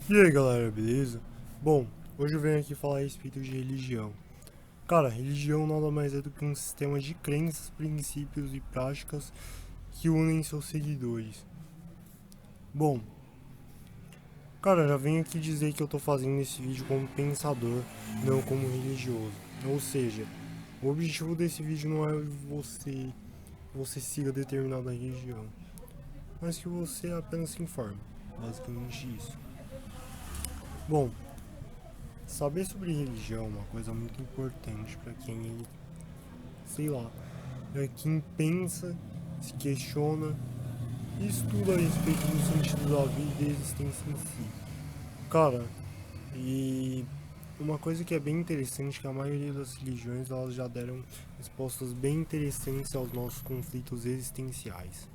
E aí galera, beleza? Bom, hoje eu venho aqui falar a respeito de religião. Cara, religião nada mais é do que um sistema de crenças, princípios e práticas que unem seus seguidores. Bom, cara, já venho aqui dizer que eu tô fazendo esse vídeo como pensador, não como religioso. Ou seja, o objetivo desse vídeo não é você siga determinada religião, mas que você apenas se informe. Basicamente isso. Bom, saber sobre religião é uma coisa muito importante para quem, sei lá, é quem pensa, se questiona e estuda a respeito do sentido da vida e da existência em si. Cara, e uma coisa que é bem interessante é que a maioria das religiões elas já deram respostas bem interessantes aos nossos conflitos existenciais.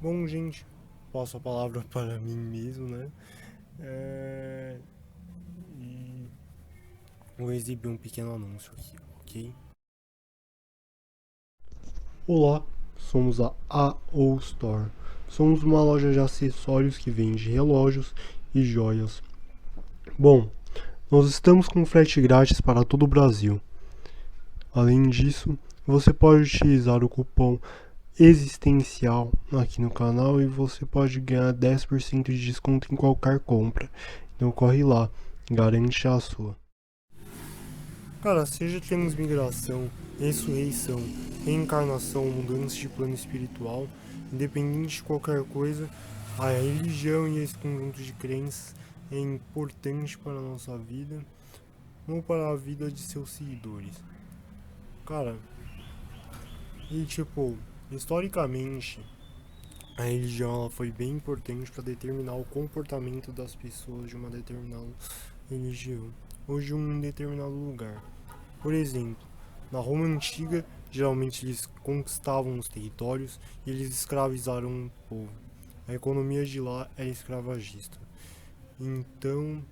Bom, gente, passo a palavra para mim mesmo, né? É... E vou exibir um pequeno anúncio aqui, ok? Olá, somos a AO Store. Somos uma loja de acessórios que vende relógios e joias. Bom, nós estamos com frete grátis para todo o Brasil. Além disso, você pode utilizar o cupom existencial aqui no canal e você pode ganhar 10% de desconto em qualquer compra. Então corre lá, garante a sua. Cara, seja transmigração, ressurreição, reencarnação, mudança de plano espiritual, independente de qualquer coisa, a religião e esse conjunto de crenças é importante para a nossa vida ou para a vida de seus seguidores. Cara, e tipo, historicamente, a religião ela foi bem importante para determinar o comportamento das pessoas de uma determinada religião ou de um determinado lugar. Por exemplo, na Roma Antiga, geralmente eles conquistavam os territórios e eles escravizaram o povo. A economia de lá era escravagista. Então,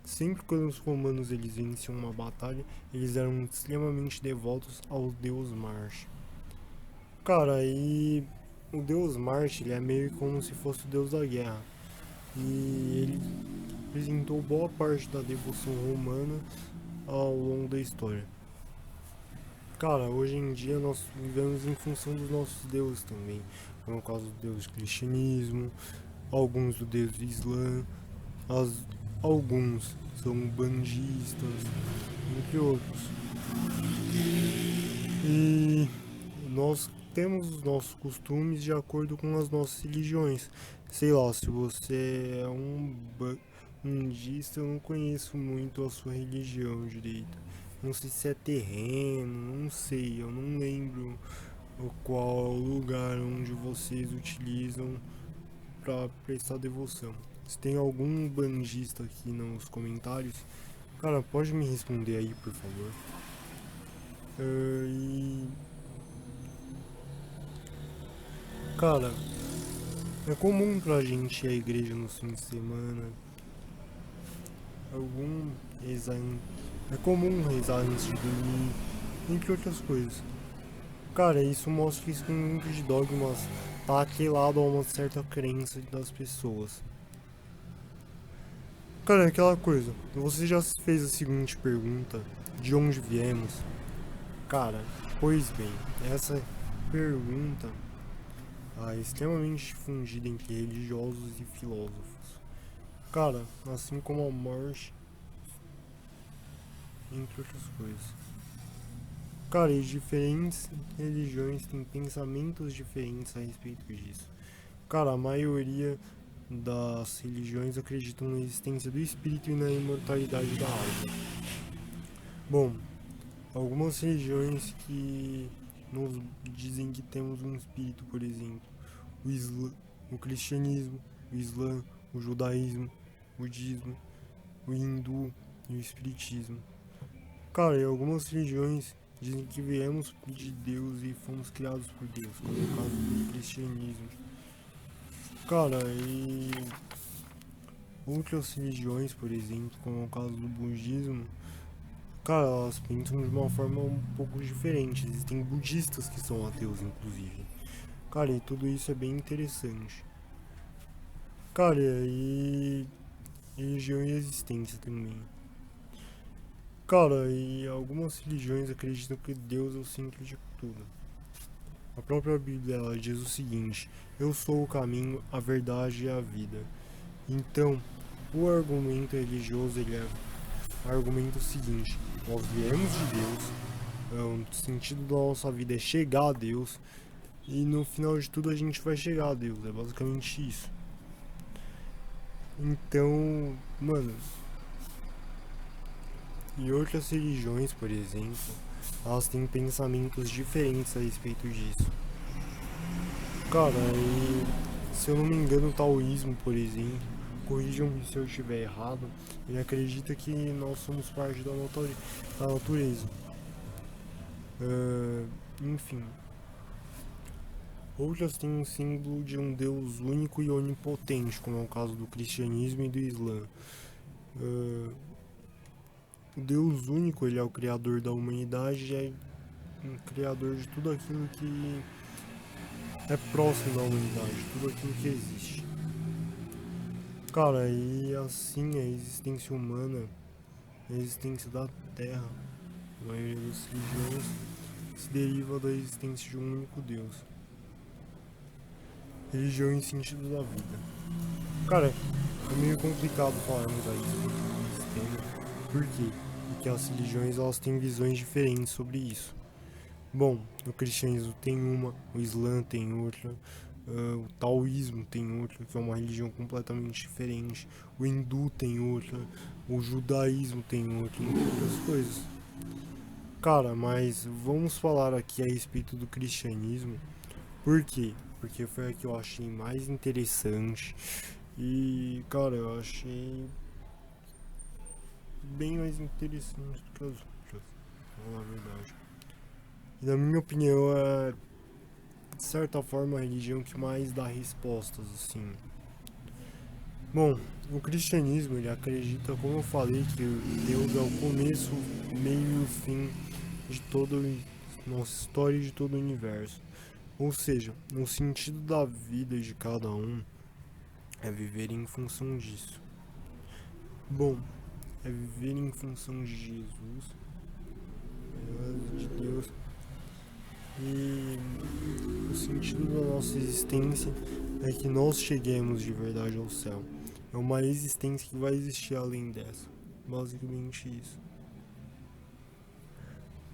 sempre quando os romanos eles venciam uma batalha, eles eram extremamente devotos ao deus Marte. Cara, e o deus Marte ele é meio como se fosse o deus da guerra. E ele representou boa parte da devoção romana ao longo da história. Cara, hoje em dia nós vivemos em função dos nossos deuses também, como o caso do deus do cristianismo, alguns do deus do islã, as, alguns são bandistas, entre outros. E nós temos os nossos costumes de acordo com as nossas religiões. Sei lá, se você é um bandista, eu não conheço muito a sua religião direito. Não sei se é terreno, não sei, eu não lembro o qual lugar onde vocês utilizam para prestar devoção. Se tem algum bandista aqui nos comentários, cara, pode me responder aí, por favor. E cara, é comum pra gente ir à igreja no fim de semana. Algum rezar É comum rezar antes de dormir, entre outras coisas. Cara, isso mostra que esse conjunto de dogmas tá atrelado a uma certa crença das pessoas. Cara, é aquela coisa. Você já fez a seguinte pergunta: de onde viemos? Cara, pois bem, essa pergunta é extremamente difundida entre religiosos e filósofos. Cara, assim como a morte, entre outras coisas. Cara, e diferentes religiões têm pensamentos diferentes a respeito disso. Cara, a maioria das religiões acreditam na existência do espírito e na imortalidade da alma. Bom, algumas religiões que nos dizem que temos um espírito, por exemplo, o Islã, o cristianismo, o Islã, o judaísmo, o budismo, o hindu e o espiritismo. Cara, e algumas religiões dizem que viemos de Deus e fomos criados por Deus, como é o caso do cristianismo. Cara, e outras religiões, por exemplo, como é o caso do budismo, cara, elas pensam de uma forma um pouco diferente. Existem budistas que são ateus, inclusive. Cara, e tudo isso é bem interessante. Cara, e religião e existência também. Cara, e algumas religiões acreditam que Deus é o centro de tudo. A própria Bíblia ela diz o seguinte: eu sou o caminho, a verdade e a vida. Então, o argumento religioso ele argumenta o seguinte: nós viemos de Deus, o sentido da nossa vida é chegar a Deus, e no final de tudo a gente vai chegar a Deus, é basicamente isso. Então, mano, e outras religiões, por exemplo, elas têm pensamentos diferentes a respeito disso. Cara, e se eu não me engano, o taoísmo, por exemplo, corrijam-me se eu estiver errado, ele acredita que nós somos parte da natureza. Enfim. Outras têm um símbolo de um Deus único e onipotente, como é o caso do cristianismo e do Islã. O Deus único, ele é o criador da humanidade e é um criador de tudo aquilo que é próximo da humanidade, tudo aquilo que existe. Cara, e assim a existência humana, a existência da Terra, a maioria das religiões, se deriva da existência de um único Deus. Religião em sentido da vida. Cara, é meio complicado falarmos a respeito desse tema. Por quê? Porque as religiões elas têm visões diferentes sobre isso. Bom, o cristianismo tem uma, o Islã tem outra, o taoísmo tem outra, que é uma religião completamente diferente, o hindu tem outra, o judaísmo tem outra, entre outras coisas. Cara, mas vamos falar aqui a respeito do cristianismo. Por quê? Porque foi a que eu achei mais interessante e, cara, eu achei bem mais interessante do que as outras, pra falar a verdade. E na minha opinião é, de certa forma, a religião que mais dá respostas, assim. Bom, o cristianismo, ele acredita, como eu falei, que Deus é o começo, meio e o fim de toda a nossa história e de todo o universo. Ou seja, o sentido da vida de cada um é viver em função disso. Bom, é viver em função de Jesus, de Deus. E o sentido da nossa existência é que nós cheguemos de verdade ao céu. É uma existência que vai existir além dessa. Basicamente isso.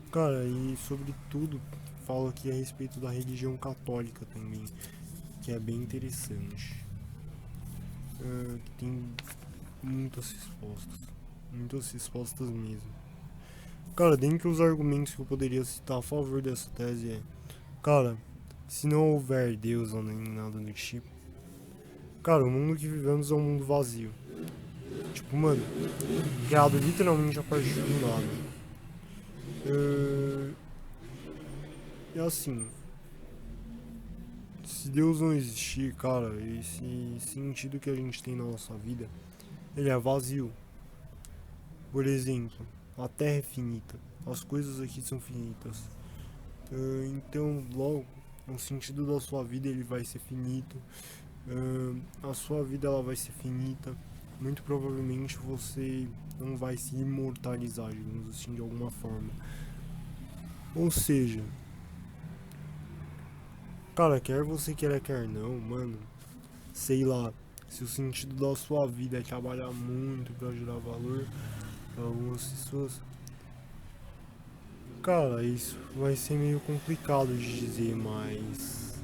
Cara, e sobretudo falo aqui a respeito da religião católica também, que é bem interessante. Que tem muitas respostas mesmo. Cara, dentre os argumentos que eu poderia citar a favor dessa tese é, cara, se não houver Deus ou nem nada do tipo, cara, o mundo que vivemos é um mundo vazio. Tipo, mano, criado literalmente a partir do nada. E assim, se Deus não existir, cara, esse sentido que a gente tem na nossa vida, ele é vazio. Por exemplo, a Terra é finita, as coisas aqui são finitas. Então, logo, o sentido da sua vida ele vai ser finito. A sua vida ela vai ser finita. Muito provavelmente você não vai se imortalizar, digamos assim, de alguma forma. Ou seja, cara, quer você queira, quer não, mano, sei lá, se o sentido da sua vida é trabalhar muito pra gerar valor pra algumas pessoas, cara, isso vai ser meio complicado de dizer, mas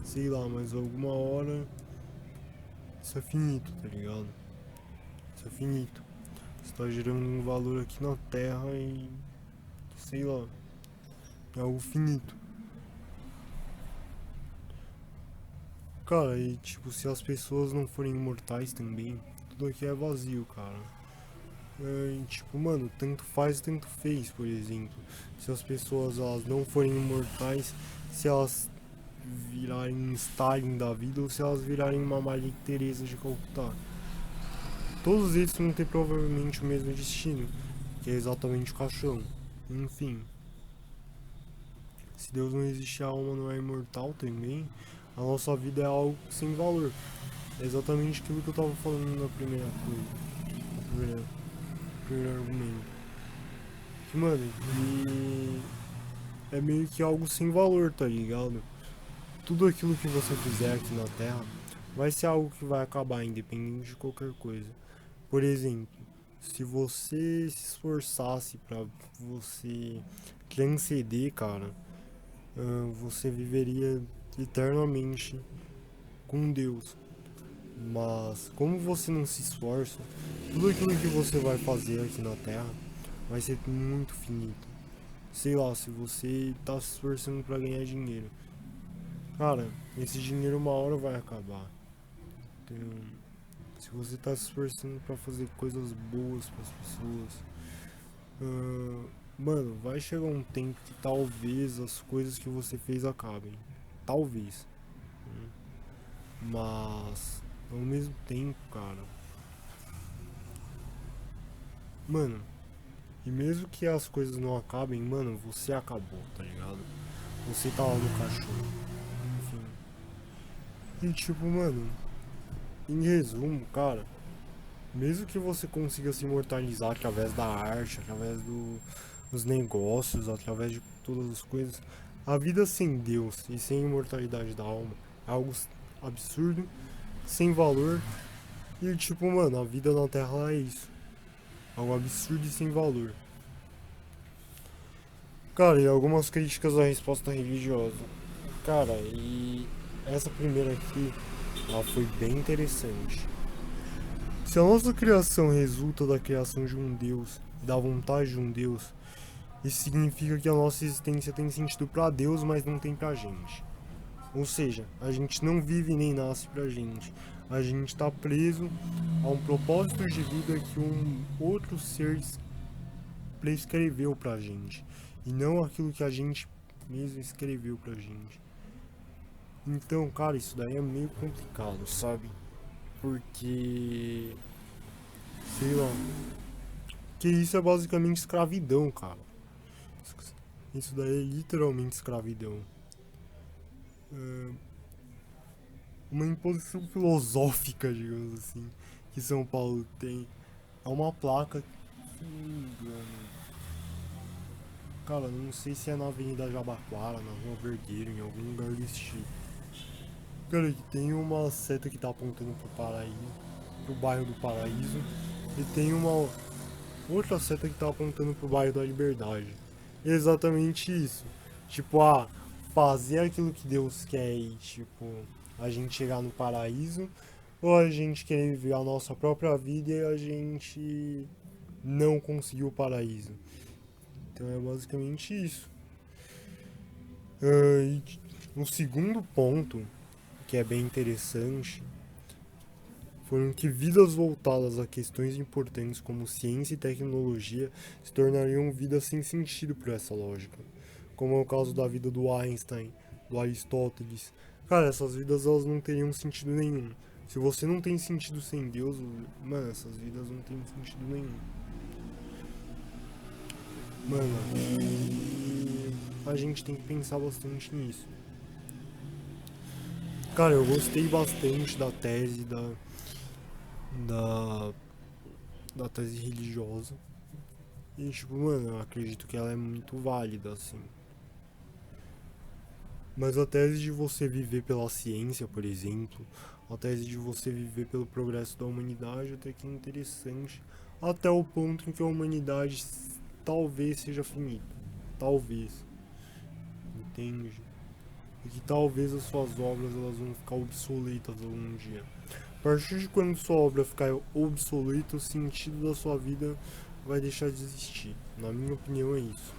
sei lá, mas alguma hora isso é finito, tá ligado? Isso é finito. Você tá gerando um valor aqui na Terra e sei lá, é algo finito. Cara, e tipo, se as pessoas não forem imortais também, tudo aqui é vazio, cara. E, tipo, mano, tanto faz, tanto fez, por exemplo. Se as pessoas elas não forem imortais, se elas virarem Stalin da vida ou se elas virarem uma Maria Teresa de Calcutá. Todos eles vão ter provavelmente o mesmo destino, que é exatamente o caixão. Enfim, se Deus não existe, a alma não é imortal também, a nossa vida é algo sem valor. É exatamente aquilo que eu tava falando na primeira coisa. No primeiro argumento. Que, mano, que é meio que algo sem valor, tá ligado? Tudo aquilo que você fizer aqui na Terra vai ser algo que vai acabar, independente de qualquer coisa. Por exemplo, se você se esforçasse pra você transcender, cara, você viveria eternamente com Deus. Mas como você não se esforça, tudo aquilo que você vai fazer aqui na Terra vai ser muito finito. Sei lá, se você tá se esforçando pra ganhar dinheiro, cara, esse dinheiro uma hora vai acabar. Então, se você tá se esforçando pra fazer coisas boas pras pessoas, mano, vai chegar um tempo que talvez as coisas que você fez acabem. Talvez. Mas, ao mesmo tempo, cara, mano, e mesmo que as coisas não acabem, mano, você acabou, tá ligado? Você tá lá no cachorro. Enfim. E tipo, mano, em resumo, cara, mesmo que você consiga se imortalizar através da arte, através dos negócios, através de todas as coisas, a vida sem Deus e sem imortalidade da alma é algo absurdo, sem valor. E tipo, mano, a vida na Terra é isso. Algo absurdo e sem valor. Cara, e algumas críticas à resposta religiosa. Cara, e essa primeira aqui, ela foi bem interessante. Se a nossa criação resulta da criação de um Deus, da vontade de um Deus, isso significa que a nossa existência tem sentido pra Deus, mas não tem pra gente. Ou seja, a gente não vive nem nasce pra gente. A gente tá preso a um propósito de vida que um outro ser prescreveu pra gente. E não aquilo que a gente mesmo escreveu pra gente. Então, cara, isso daí é meio complicado, sabe? Porque, sei lá, que isso é basicamente escravidão, cara. Isso daí é literalmente escravidão. É uma imposição filosófica, digamos assim, que São Paulo tem. É uma placa, se não me engano. Cara, não sei se é na Avenida Jabaquara, na Rua Vergueiro, em algum lugar desse tipo. Cara, que tem uma seta que tá apontando pro paraíso, pro bairro do Paraíso, e tem uma outra seta que tá apontando pro bairro da Liberdade. É exatamente isso. Tipo, fazer aquilo que Deus quer e, tipo, a gente chegar no paraíso, ou a gente querer viver a nossa própria vida e a gente não conseguir o paraíso. Então é basicamente isso. E um segundo ponto, que é bem interessante, foram que vidas voltadas a questões importantes como ciência e tecnologia se tornariam vidas sem sentido por essa lógica, como é o caso da vida do Einstein, do Aristóteles. Cara, essas vidas elas não teriam sentido nenhum. Se você não tem sentido sem Deus, mano, essas vidas não têm sentido nenhum. Mano, a gente tem que pensar bastante nisso. Cara, eu gostei bastante da tese da, da tese religiosa. E tipo, mano, eu acredito que ela é muito válida, assim. Mas a tese de você viver pela ciência, por exemplo, a tese de você viver pelo progresso da humanidade até que é interessante, até o ponto em que a humanidade talvez seja finita. Talvez. Entende? E que talvez as suas obras elas vão ficar obsoletas algum dia. A partir de quando sua obra ficar obsoleta, o sentido da sua vida vai deixar de existir. Na minha opinião é isso.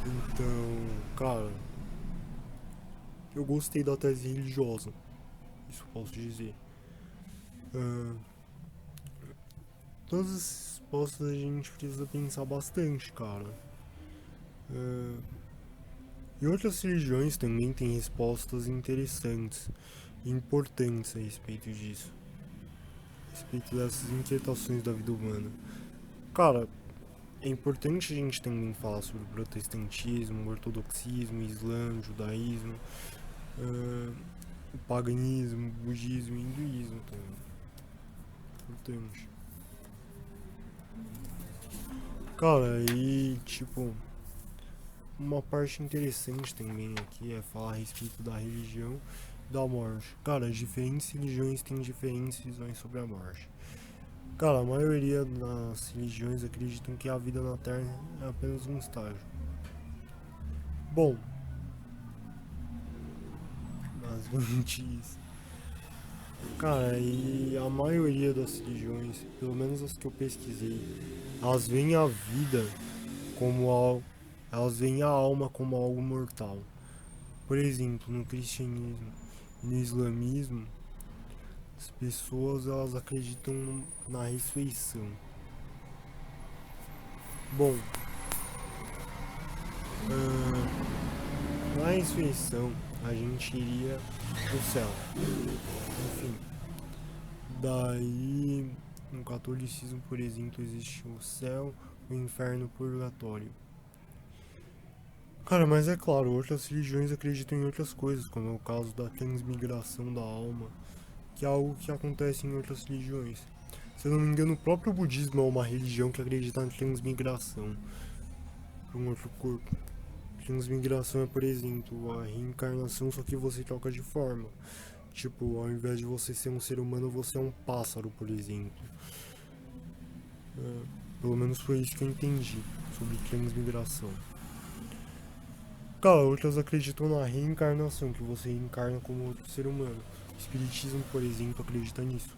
Então, cara, eu gostei da tese religiosa. Isso eu posso dizer. Ah, todas as respostas a gente precisa pensar bastante, cara. Ah, e outras religiões também têm respostas interessantes e importantes a respeito disso. A respeito dessas inquietações da vida humana. Cara, é importante a gente também falar sobre o protestantismo, o ortodoxismo, o islã, o judaísmo. o paganismo, o budismo e o hinduísmo também. Importante. Cara, e tipo, uma parte interessante também aqui é falar a respeito da religião e da morte. Cara, as diferentes religiões têm diferentes visões sobre a morte. Cara, a maioria das religiões acreditam que a vida na Terra é apenas um estágio. Bom, basicamente isso. Cara, e a maioria das religiões, pelo menos as que eu pesquisei, elas veem a vida como algo, elas veem a alma como algo mortal. Por exemplo, no cristianismo e no islamismo, as pessoas elas acreditam na ressurreição. Bom, na ressurreição a gente iria pro céu. Enfim, daí no catolicismo, por exemplo, existe o céu, o inferno, o purgatório. Cara, mas é claro, outras religiões acreditam em outras coisas, como é o caso da transmigração da alma, que é algo que acontece em outras religiões. Se eu não me engano, o próprio budismo é uma religião que acredita na transmigração para um outro corpo. Transmigração é, por exemplo, a reencarnação, só que você troca de forma. Tipo, ao invés de você ser um ser humano, você é um pássaro, por exemplo. Pelo menos foi isso que eu entendi sobre transmigração. Cara, outras acreditam na reencarnação, que você reencarna como outro ser humano. O espiritismo, por exemplo, acredita nisso.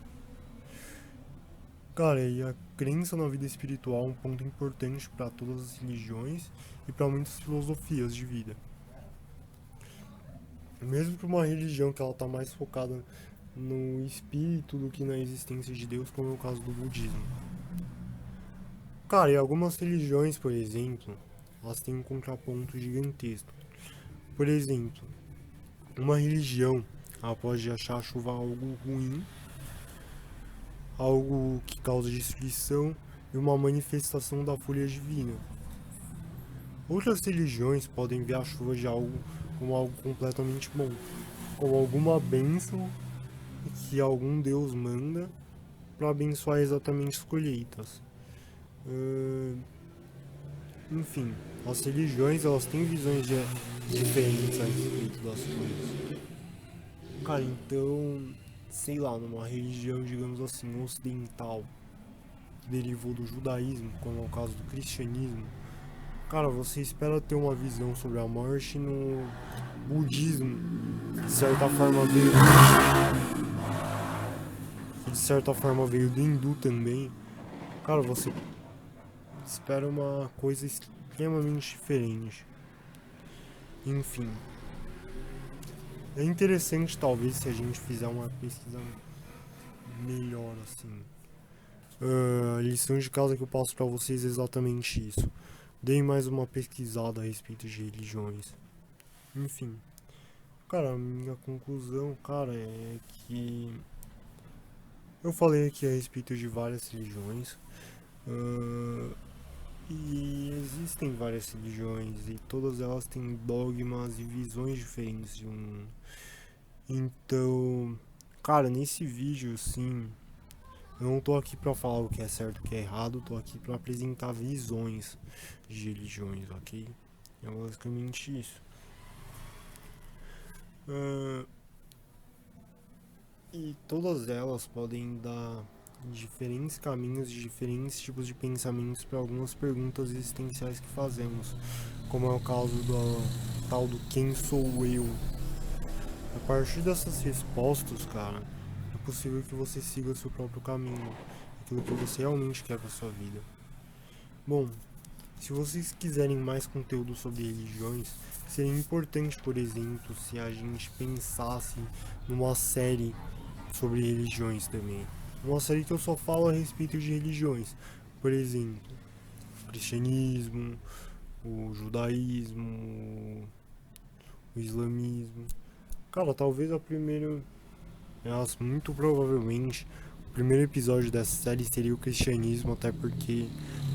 Cara, e a crença na vida espiritual é um ponto importante para todas as religiões e para muitas filosofias de vida. Mesmo para uma religião que ela tá mais focada no espírito do que na existência de Deus, como é o caso do budismo. Cara, e algumas religiões, por exemplo, elas têm um contraponto gigantesco. Por exemplo, uma religião ela pode achar a chuva algo ruim, algo que causa destruição e uma manifestação da fúria divina. Outras religiões podem ver a chuva de algo como algo completamente bom, como alguma bênção que algum Deus manda para abençoar exatamente as colheitas. Enfim, as religiões elas têm visões diferentes a respeito das coisas. Cara, então, sei lá, numa religião, digamos assim, ocidental, que derivou do judaísmo, como é o caso do cristianismo, cara, você espera ter uma visão sobre a morte no budismo, que de certa forma veio do hindu também. Cara, você espera uma coisa extremamente diferente. Enfim, é interessante talvez se a gente fizer uma pesquisa melhor assim. A lição de casa que eu passo pra vocês é exatamente isso. Deem mais uma pesquisada a respeito de religiões. Enfim, cara, a minha conclusão, cara, é que eu falei aqui a respeito de várias religiões. E existem várias religiões e todas elas têm dogmas e visões diferentes de um. Então, cara, nesse vídeo, assim, eu não tô aqui pra falar o que é certo e o que é errado, tô aqui pra apresentar visões de religiões, ok? É basicamente isso. E todas elas podem dar diferentes caminhos, de diferentes tipos de pensamentos para algumas perguntas existenciais que fazemos, como é o caso do tal do quem sou eu. A partir dessas respostas, cara, é possível que você siga o seu próprio caminho, aquilo que você realmente quer para sua vida. Bom, se vocês quiserem mais conteúdo sobre religiões, seria importante, por exemplo, se a gente pensasse numa série sobre religiões também. Uma série que eu só falo a respeito de religiões. Por exemplo, o cristianismo, o judaísmo, o islamismo. Cara, talvez a primeira. Muito provavelmente, o primeiro episódio dessa série seria o cristianismo, até porque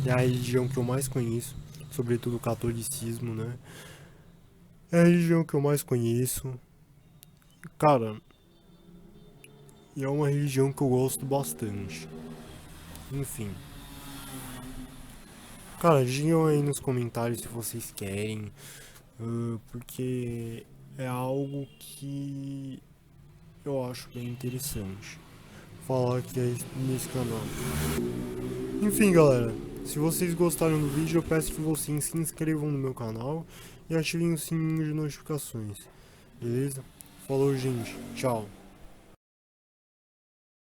é a religião que eu mais conheço, sobretudo o catolicismo, né? É a religião que eu mais conheço. Cara, E é uma religião que eu gosto bastante. Enfim. Cara, digam aí nos comentários se vocês querem. Porque é algo que eu acho bem interessante falar aqui nesse canal. Enfim, galera, se vocês gostaram do vídeo, eu peço que vocês se inscrevam no meu canal e ativem o sininho de notificações, beleza? Falou, gente, tchau.